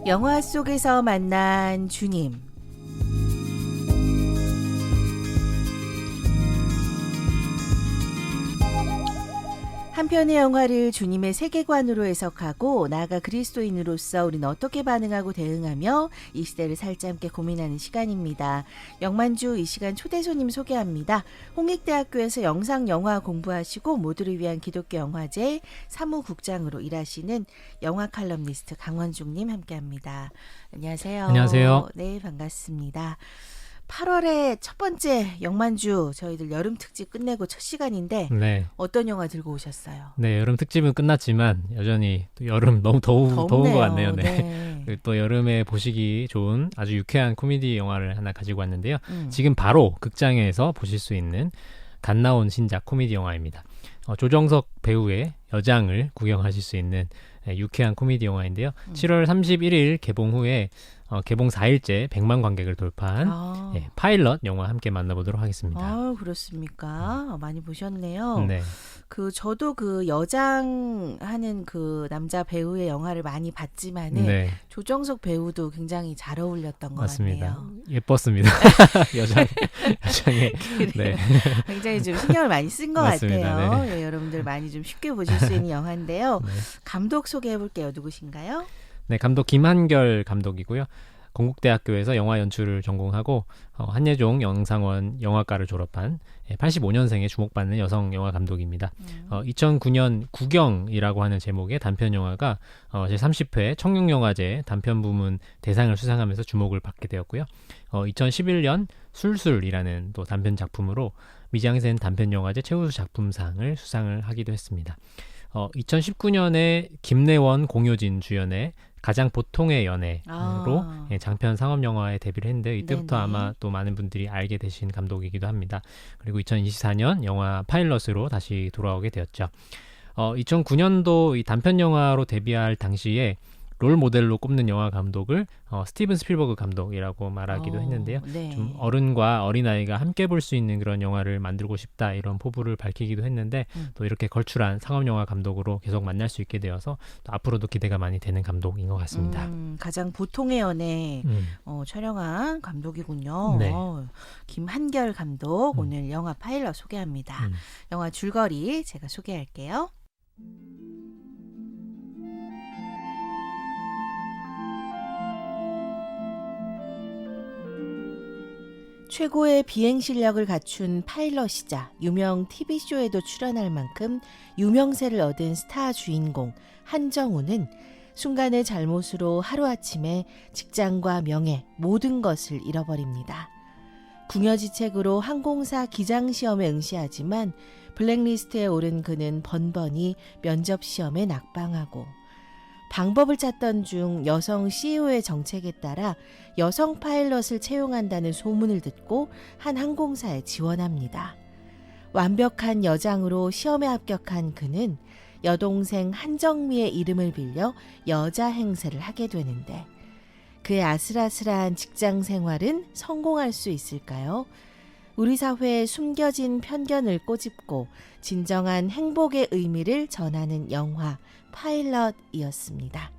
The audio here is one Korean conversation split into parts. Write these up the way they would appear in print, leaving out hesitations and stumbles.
영화 속에서 만난 주님. 한 편의 영화를 주님의 세계관으로 해석하고 나아가 그리스도인으로서 우리는 어떻게 반응하고 대응하며 이 시대를 살자 함께 고민하는 시간입니다. 영만주 이 시간 초대 손님 소개합니다. 홍익대학교에서 영상영화 공부하시고 모두를 위한 기독교 영화제 사무국장으로 일하시는 영화 칼럼니스트 강원중님 함께합니다. 안녕하세요. 안녕하세요. 네, 반갑습니다. 8월의 첫 번째 영만주 저희들 여름 특집 끝내고 첫 시간인데 네. 어떤 영화 들고 오셨어요? 네, 여름 특집은 끝났지만 여전히 또 여름 너무 더운 것 같네요. 네. 또 여름에 보시기 좋은 아주 유쾌한 코미디 영화를 하나 가지고 왔는데요. 지금 바로 극장에서 보실 수 있는 갓 나온 신작 코미디 영화입니다. 조정석 배우의 여장을 구경하실 수 있는 유쾌한 코미디 영화인데요. 7월 31일 개봉 후에 개봉 4일째 100만 관객을 돌파한 파일럿 영화 함께 만나보도록 하겠습니다. 아, 그렇습니까? 많이 보셨네요. 네. 저도 그 여장하는 그 남자 배우의 영화를 많이 봤지만은 네. 조정석 배우도 굉장히 잘 어울렸던 것 맞습니다. 같네요. 예뻤습니다. 여장에. 네. 굉장히 좀 신경을 많이 쓴 것 맞습니다. 같아요. 네. 예, 여러분들 많이 좀 쉽게 보실 수 있는 영화인데요. 네. 감독 소개해 볼게요. 누구신가요? 네, 감독 김한결 감독이고요. 건국대학교에서 영화 연출을 전공하고 한예종 영상원 영화과를 졸업한 85년생의 주목받는 여성 영화 감독입니다. 2009년 구경이라고 하는 제목의 단편 영화가 제30회 청룡영화제 단편 부문 대상을 수상하면서 주목을 받게 되었고요. 2011년 술술이라는 또 단편 작품으로 미장센 단편 영화제 최우수 작품상을 수상을 하기도 했습니다. 2019년에 김래원, 공효진 주연의 가장 보통의 연애로 장편 상업영화에 데뷔를 했는데 이때부터 네네. 아마 또 많은 분들이 알게 되신 감독이기도 합니다. 그리고 2024년 영화 파일럿으로 다시 돌아오게 되었죠. 2009년도 이 단편 영화로 데뷔할 당시에 롤 모델로 꼽는 영화 감독을 스티븐 스필버그 감독이라고 말하기도 했는데요. 네. 좀 어른과 어린아이가 함께 볼 수 있는 그런 영화를 만들고 싶다 이런 포부를 밝히기도 했는데 또 이렇게 걸출한 상업영화 감독으로 계속 만날 수 있게 되어서 또 앞으로도 기대가 많이 되는 감독인 것 같습니다. 가장 보통의 연애 촬영한 감독이군요. 네. 김한결 감독 오늘 영화 파일럿 소개합니다. 영화 줄거리 제가 소개할게요. 최고의 비행 실력을 갖춘 파일럿이자 유명 TV쇼에도 출연할 만큼 유명세를 얻은 스타 주인공 한정우는 순간의 잘못으로 하루아침에 직장과 명예, 모든 것을 잃어버립니다. 궁여지책으로 항공사 기장시험에 응시하지만 블랙리스트에 오른 그는 번번이 면접시험에 낙방하고 방법을 찾던 중 여성 CEO의 정책에 따라 여성 파일럿을 채용한다는 소문을 듣고 한 항공사에 지원합니다. 완벽한 여장으로 시험에 합격한 그는 여동생 한정미의 이름을 빌려 여자 행세를 하게 되는데 그의 아슬아슬한 직장 생활은 성공할 수 있을까요? 우리 사회에 숨겨진 편견을 꼬집고 진정한 행복의 의미를 전하는 영화 파일럿이었습니다.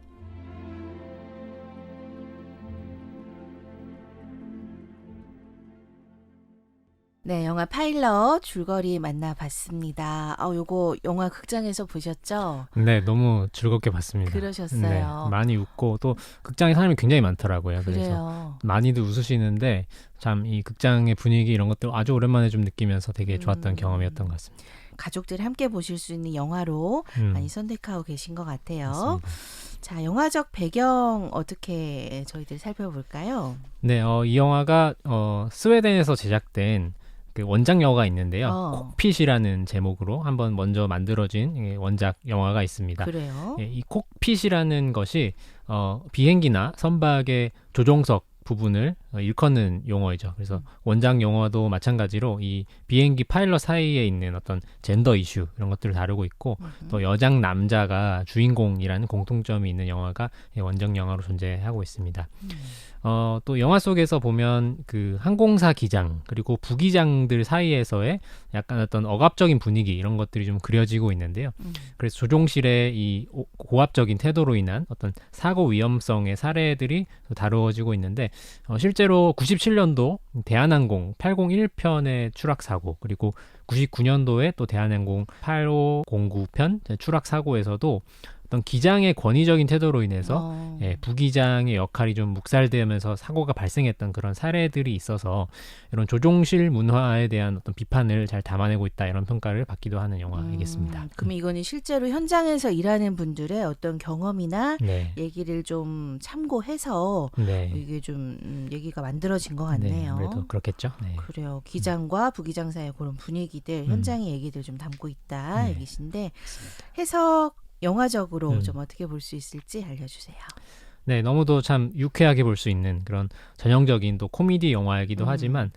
네, 영화 파일럿 줄거리 만나봤습니다. 요거 영화 극장에서 보셨죠? 네, 너무 즐겁게 봤습니다. 그러셨어요. 네, 많이 웃고 또 극장에 사람이 굉장히 많더라고요. 그래요. 그래서 많이들 웃으시는데 참 이 극장의 분위기 이런 것들 아주 오랜만에 좀 느끼면서 되게 좋았던 경험이었던 것 같습니다. 가족들이 함께 보실 수 있는 영화로 많이 선택하고 계신 것 같아요. 맞습니다. 자, 영화적 배경 어떻게 저희들 살펴볼까요? 네, 이 영화가 스웨덴에서 제작된 그 원작 영화가 있는데요. 콕핏이라는 제목으로 한번 먼저 만들어진 원작 영화가 있습니다. 그래요? 이 콕핏이라는 것이 비행기나 선박의 조종석 부분을 일컫는 용어이죠. 그래서 원작 영화도 마찬가지로 이 비행기 파일럿 사이에 있는 어떤 젠더 이슈 이런 것들을 다루고 있고 또 여장 남자가 주인공이라는 공통점이 있는 영화가 원작 영화로 존재하고 있습니다. 또 영화 속에서 보면 그 항공사 기장 그리고 부기장들 사이에서의 약간 어떤 억압적인 분위기 이런 것들이 좀 그려지고 있는데요. 그래서 조종실의 이 고압적인 태도로 인한 어떤 사고 위험성의 사례들이 다루어지고 있는데 실제로 97년도 대한항공 801편의 추락 사고 그리고 99년도에 또 대한항공 8509편 추락 사고에서도 어떤 기장의 권위적인 태도로 인해서 부기장의 역할이 좀 묵살되면서 사고가 발생했던 그런 사례들이 있어서 이런 조종실 문화에 대한 어떤 비판을 잘 담아내고 있다 이런 평가를 받기도 하는 영화이겠습니다. 그럼 이거는 실제로 현장에서 일하는 분들의 어떤 경험이나 네. 얘기를 좀 참고해서 네. 이게 좀 얘기가 만들어진 것 같네요. 네, 아무래도 그렇겠죠. 네. 그래요. 기장과 부기장 사이의 그런 분위기들, 현장의 얘기들 좀 담고 있다 네. 얘기신데 해석 영화적으로 좀 어떻게 볼 수 있을지 알려주세요. 네, 너무도 참 유쾌하게 볼 수 있는 그런 전형적인 또 코미디 영화이기도 하지만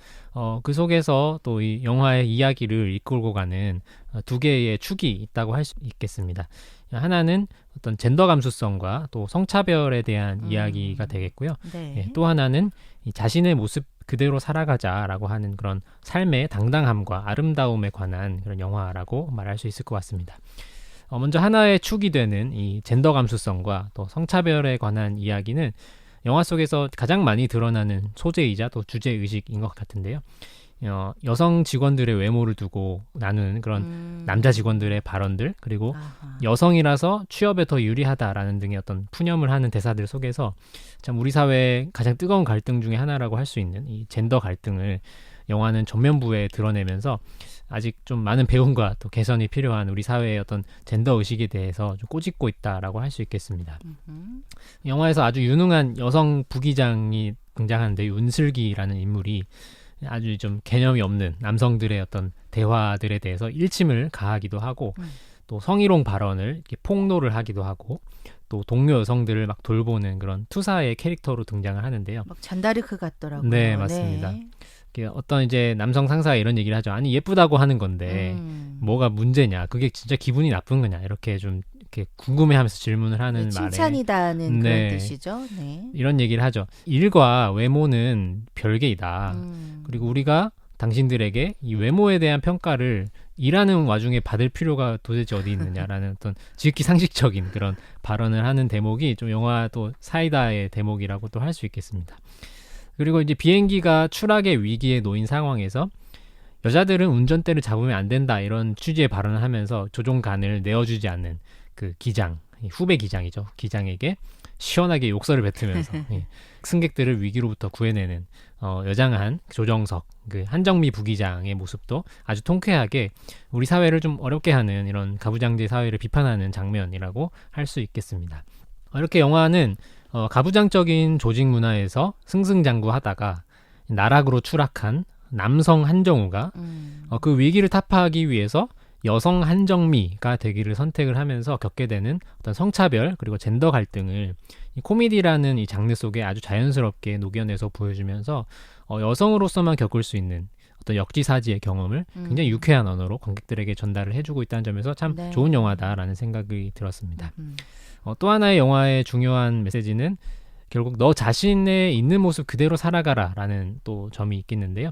그 속에서 또 이 영화의 이야기를 이끌고 가는 두 개의 축이 있다고 할 수 있겠습니다. 하나는 어떤 젠더 감수성과 또 성차별에 대한 이야기가 되겠고요. 네. 예, 또 하나는 이 자신의 모습 그대로 살아가자라고 하는 그런 삶의 당당함과 아름다움에 관한 그런 영화라고 말할 수 있을 것 같습니다. 먼저 하나의 축이 되는 이 젠더 감수성과 또 성차별에 관한 이야기는 영화 속에서 가장 많이 드러나는 소재이자 또 주제의식인 것 같은데요. 여성 직원들의 외모를 두고 나누는 그런 남자 직원들의 발언들 그리고 여성이라서 취업에 더 유리하다라는 등의 어떤 푸념을 하는 대사들 속에서 참 우리 사회의 가장 뜨거운 갈등 중에 하나라고 할 수 있는 이 젠더 갈등을 영화는 전면부에 드러내면서 아직 좀 많은 배움과 또 개선이 필요한 우리 사회의 어떤 젠더 의식에 대해서 좀 꼬집고 있다라고 할 수 있겠습니다. 영화에서 아주 유능한 여성 부기장이 등장하는데 윤슬기라는 인물이 아주 좀 개념이 없는 남성들의 어떤 대화들에 대해서 일침을 가하기도 하고 또 성희롱 발언을 이렇게 폭로를 하기도 하고 또 동료 여성들을 막 돌보는 그런 투사의 캐릭터로 등장을 하는데요. 막 잔다르크 같더라고요. 네, 맞습니다. 어떤 이제 남성 상사가 이런 얘기를 하죠. 아니 예쁘다고 하는 건데 뭐가 문제냐? 그게 진짜 기분이 나쁜 거냐? 이렇게 좀 이렇게 궁금해하면서 질문을 하는 말에 칭찬이다는 네, 그런 뜻이죠. 네. 이런 얘기를 하죠. 일과 외모는 별개이다. 그리고 우리가 당신들에게 이 외모에 대한 평가를 일하는 와중에 받을 필요가 도대체 어디 있느냐라는 어떤 지극히 상식적인 그런 발언을 하는 대목이 좀 영화 또 사이다의 대목이라고 또 할 수 있겠습니다. 그리고 이제 비행기가 추락의 위기에 놓인 상황에서 여자들은 운전대를 잡으면 안 된다 이런 취지의 발언을 하면서 조종관을 내어주지 않는 그 기장, 후배 기장이죠. 기장에게 시원하게 욕설을 뱉으면서 승객들을 위기로부터 구해내는 여장한 조정석, 그 한정미 부기장의 모습도 아주 통쾌하게 우리 사회를 좀 어렵게 하는 이런 가부장제 사회를 비판하는 장면이라고 할 수 있겠습니다. 이렇게 영화는 가부장적인 조직 문화에서 승승장구하다가 나락으로 추락한 남성 한정우가 그 위기를 타파하기 위해서 여성 한정미가 되기를 선택을 하면서 겪게 되는 어떤 성차별 그리고 젠더 갈등을 이 코미디라는 이 장르 속에 아주 자연스럽게 녹여내서 보여주면서 여성으로서만 겪을 수 있는 어떤 역지사지의 경험을 굉장히 유쾌한 언어로 관객들에게 전달을 해주고 있다는 점에서 참 네. 좋은 영화다라는 생각이 들었습니다. 또 하나의 영화의 중요한 메시지는 결국 너 자신의 있는 모습 그대로 살아가라 라는 또 점이 있겠는데요.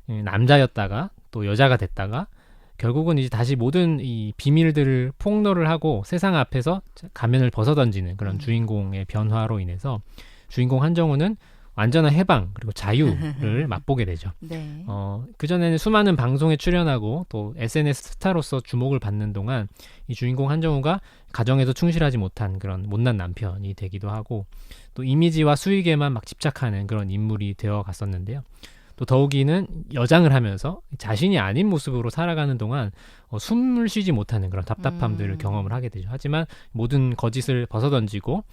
남자였다가 또 여자가 됐다가 결국은 이제 다시 모든 이 비밀들을 폭로를 하고 세상 앞에서 가면을 벗어던지는 그런 주인공의 변화로 인해서 주인공 한정우는 완전한 해방 그리고 자유를 맛보게 되죠. 네. 그전에는 수많은 방송에 출연하고 또 SNS 스타로서 주목을 받는 동안 이 주인공 한정우가 가정에도 충실하지 못한 그런 못난 남편이 되기도 하고 또 이미지와 수익에만 막 집착하는 그런 인물이 되어 갔었는데요. 또 더욱이는 여장을 하면서 자신이 아닌 모습으로 살아가는 동안 숨을 쉬지 못하는 그런 답답함들을 경험을 하게 되죠. 하지만 모든 거짓을 벗어던지고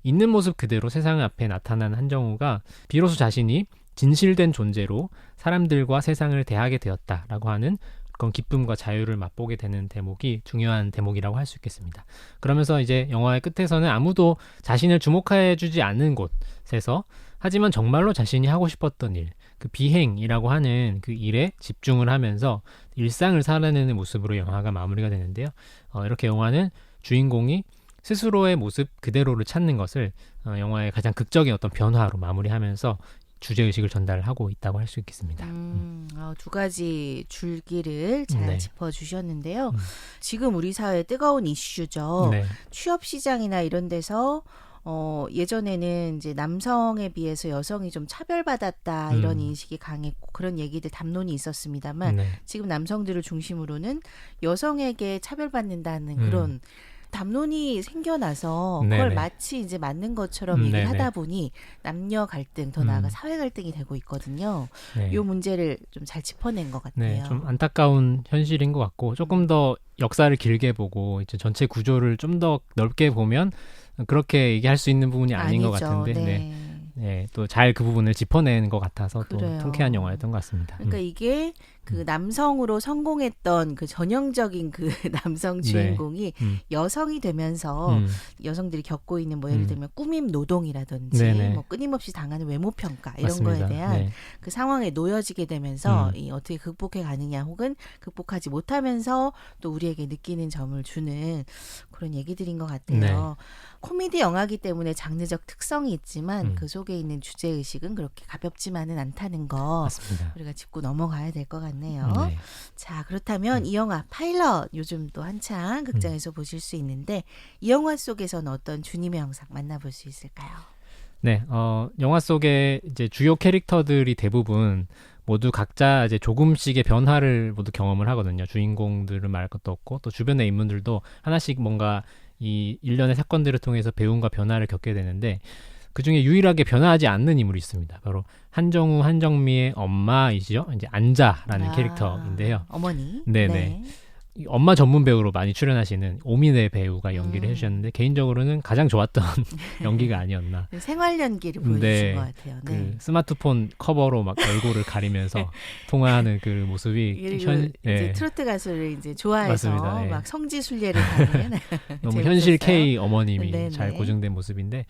있는 모습 그대로 세상 앞에 나타난 한정우가 비로소 자신이 진실된 존재로 사람들과 세상을 대하게 되었다라고 하는 그런 기쁨과 자유를 맛보게 되는 대목이 중요한 대목이라고 할 수 있겠습니다. 그러면서 이제 영화의 끝에서는 아무도 자신을 주목해주지 않는 곳에서 하지만 정말로 자신이 하고 싶었던 일, 그 비행이라고 하는 그 일에 집중을 하면서 일상을 살아내는 모습으로 영화가 마무리가 되는데요. 이렇게 영화는 주인공이 스스로의 모습 그대로를 찾는 것을 영화의 가장 극적인 어떤 변화로 마무리하면서 주제의식을 전달하고 있다고 할 수 있겠습니다. 두 가지 줄기를 잘 네. 짚어주셨는데요. 지금 우리 사회의 뜨거운 이슈죠. 네. 취업 시장이나 이런 데서 예전에는 이제 남성에 비해서 여성이 좀 차별받았다 이런 인식이 강했고 그런 얘기들 담론이 있었습니다만 네. 지금 남성들을 중심으로는 여성에게 차별받는다는 그런 담론이 생겨나서 그걸 네네. 마치 이제 맞는 것처럼 얘기를 네네. 하다 보니 남녀 갈등, 더 나아가 사회 갈등이 되고 있거든요. 네. 이 문제를 좀 잘 짚어낸 것 같아요. 네, 좀 안타까운 현실인 것 같고 조금 더 역사를 길게 보고 이제 전체 구조를 좀 더 넓게 보면 그렇게 얘기할 수 있는 부분이 아닌 것 아니죠. 같은데 네. 네, 또 잘 그 부분을 짚어내는 것 같아서 그래요. 또 통쾌한 영화였던 것 같습니다. 그러니까 이게 그 남성으로 성공했던 그 전형적인 그 남성 주인공이 여성이 되면서 여성들이 겪고 있는 뭐 예를 들면 꾸밈 노동이라든지 네네. 뭐 끊임없이 당하는 외모 평가 이런 맞습니다. 거에 대한 네. 그 상황에 놓여지게 되면서 이 어떻게 극복해 가느냐 혹은 극복하지 못하면서 또 우리에게 느끼는 점을 주는 그런 얘기들인 것 같아요. 네. 코미디 영화이기 때문에 장르적 특성이 있지만 그 속에 있는 주제의식은 그렇게 가볍지만은 않다는 거 맞습니다. 우리가 짚고 넘어가야 될 것 같네요. 네. 자, 그렇다면 이 영화 파일럿 요즘 또 한창 극장에서 보실 수 있는데 이 영화 속에서는 어떤 주님의 영상 만나볼 수 있을까요? 네, 영화 속에 이제 주요 캐릭터들이 대부분 모두 각자 이제 조금씩의 변화를 모두 경험을 하거든요. 주인공들은 말할 것도 없고 또 주변의 인물들도 하나씩 뭔가 이 일련의 사건들을 통해서 배움과 변화를 겪게 되는데 그중에 유일하게 변화하지 않는 인물이 있습니다. 바로 한정우, 한정미의 엄마이시죠. 이제 안자라는 캐릭터인데요. 어머니. 네네. 네. 이 엄마 전문 배우로 많이 출연하시는 오민혜 배우가 연기를 해주셨는데 개인적으로는 가장 좋았던 연기가 아니었나. 생활 연기를 보여주신 네. 것 같아요. 네. 그 스마트폰 커버로 막 얼굴을 가리면서 통화하는 그 모습이 그리고 이제 트로트 가수를 이제 좋아해서 맞습니다. 예. 막 성지 순례를 하는 너무 재밌었어요. 현실 K 어머님이 네네. 잘 고증된 모습인데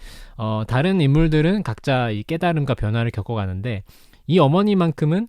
다른 인물들은 각자 이 깨달음과 변화를 겪어가는데 이 어머니만큼은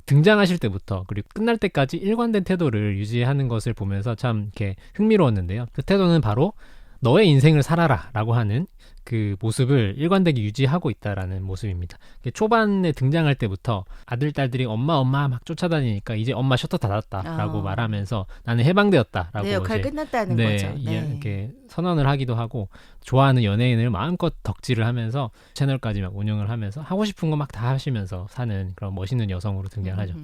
등장하실 때부터 그리고 끝날 때까지 일관된 태도를 유지하는 것을 보면서 참 이렇게 흥미로웠는데요. 그 태도는 바로 너의 인생을 살아라라고 하는 그 모습을 일관되게 유지하고 있다라는 모습입니다. 초반에 등장할 때부터 아들, 딸들이 엄마 막 쫓아다니니까 이제 엄마 셔터 닫았다라고 말하면서 나는 해방되었다라고 내 역할 이제 끝났다는 거죠. 네. 이렇게 선언을 하기도 하고 좋아하는 연예인을 마음껏 덕질을 하면서 채널까지 막 운영을 하면서 하고 싶은 거 막 다 하시면서 사는 그런 멋있는 여성으로 등장을 하죠.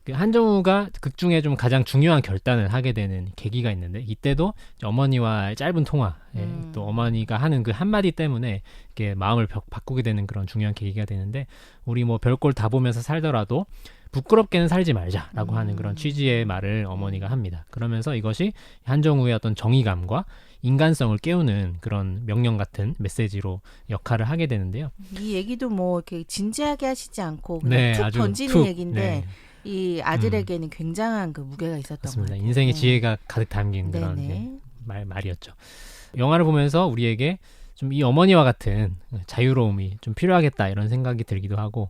그 한정우가 극 중에 좀 가장 중요한 결단을 하게 되는 계기가 있는데 이때도 어머니와의 짧은 통화, 또 어머니가 하는 그 한마디 때문에 이렇게 마음을 바꾸게 되는 그런 중요한 계기가 되는데 우리 뭐 별꼴 다 보면서 살더라도 부끄럽게는 살지 말자라고 하는 그런 취지의 말을 어머니가 합니다. 그러면서 이것이 한정우의 어떤 정의감과 인간성을 깨우는 그런 명령 같은 메시지로 역할을 하게 되는데요. 이 얘기도 뭐 이렇게 진지하게 하시지 않고 그냥 네, 툭 아주 던지는 툭, 얘기인데 네. 이 아들에게는 굉장한 그 무게가 있었던 것 맞습니다. 같아요. 인생의 네. 지혜가 가득 담긴 그런 네네. 말이었죠. 영화를 보면서 우리에게 좀 이 어머니와 같은 자유로움이 좀 필요하겠다 이런 생각이 들기도 하고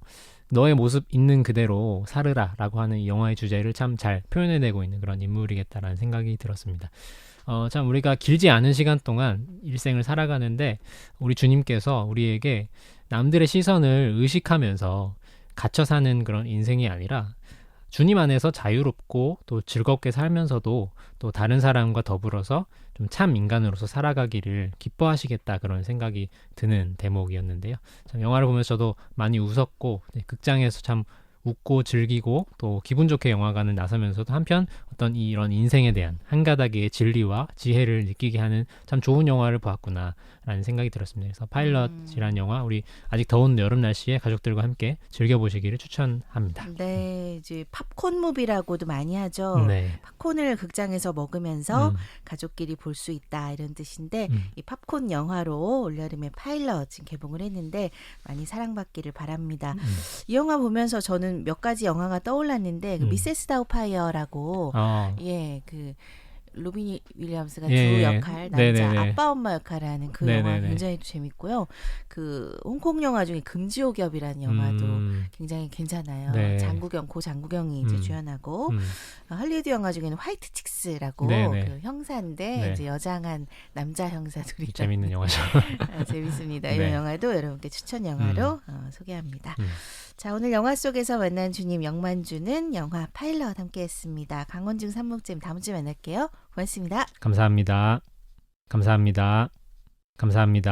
너의 모습 있는 그대로 살으라라고 하는 이 영화의 주제를 참 잘 표현해내고 있는 그런 인물이겠다라는 생각이 들었습니다. 참 우리가 길지 않은 시간 동안 일생을 살아가는데 우리 주님께서 우리에게 남들의 시선을 의식하면서 갇혀 사는 그런 인생이 아니라 주님 안에서 자유롭고 또 즐겁게 살면서도 또 다른 사람과 더불어서 좀 참 인간으로서 살아가기를 기뻐하시겠다 그런 생각이 드는 대목이었는데요. 참 영화를 보면서 저도 많이 웃었고 극장에서 참 웃고 즐기고 또 기분 좋게 영화관을 나서면서도 한편 어떤 이런 인생에 대한 한 가닥의 진리와 지혜를 느끼게 하는 참 좋은 영화를 보았구나라는 생각이 들었습니다. 그래서 파일럿이라는 영화 우리 아직 더운 여름 날씨에 가족들과 함께 즐겨보시기를 추천합니다. 네, 이제 팝콘 무비라고도 많이 하죠. 네. 팝콘을 극장에서 먹으면서 가족끼리 볼 수 있다 이런 뜻인데 이 팝콘 영화로 올여름에 파일럿 지금 개봉을 했는데 많이 사랑받기를 바랍니다. 이 영화 보면서 저는 몇 가지 영화가 떠올랐는데 그 미세스 다우파이어라고 예, 그 로빈 윌리엄스가 예, 주 예. 역할, 남자 네네네. 아빠 엄마 역할을 하는 그 네네네. 영화 굉장히 또 재밌고요. 그 홍콩 영화 중에 금지옥엽이라는 영화도 굉장히 괜찮아요. 네. 고 장국영이 이제 주연하고 할리우드 영화 중에는 화이트 칙스라고 네네. 그 형사인데 네. 이제 여장한 남자 형사들이 재밌는 영화죠. 재밌습니다. 네. 이 영화도 여러분께 추천 영화로 소개합니다. 자, 오늘 영화 속에서 만난 주님 영만주는 영화 파일럿 함께했습니다. 강원중 산목잼 다음 주에 만날게요. 고맙습니다. 감사합니다. 감사합니다. 감사합니다.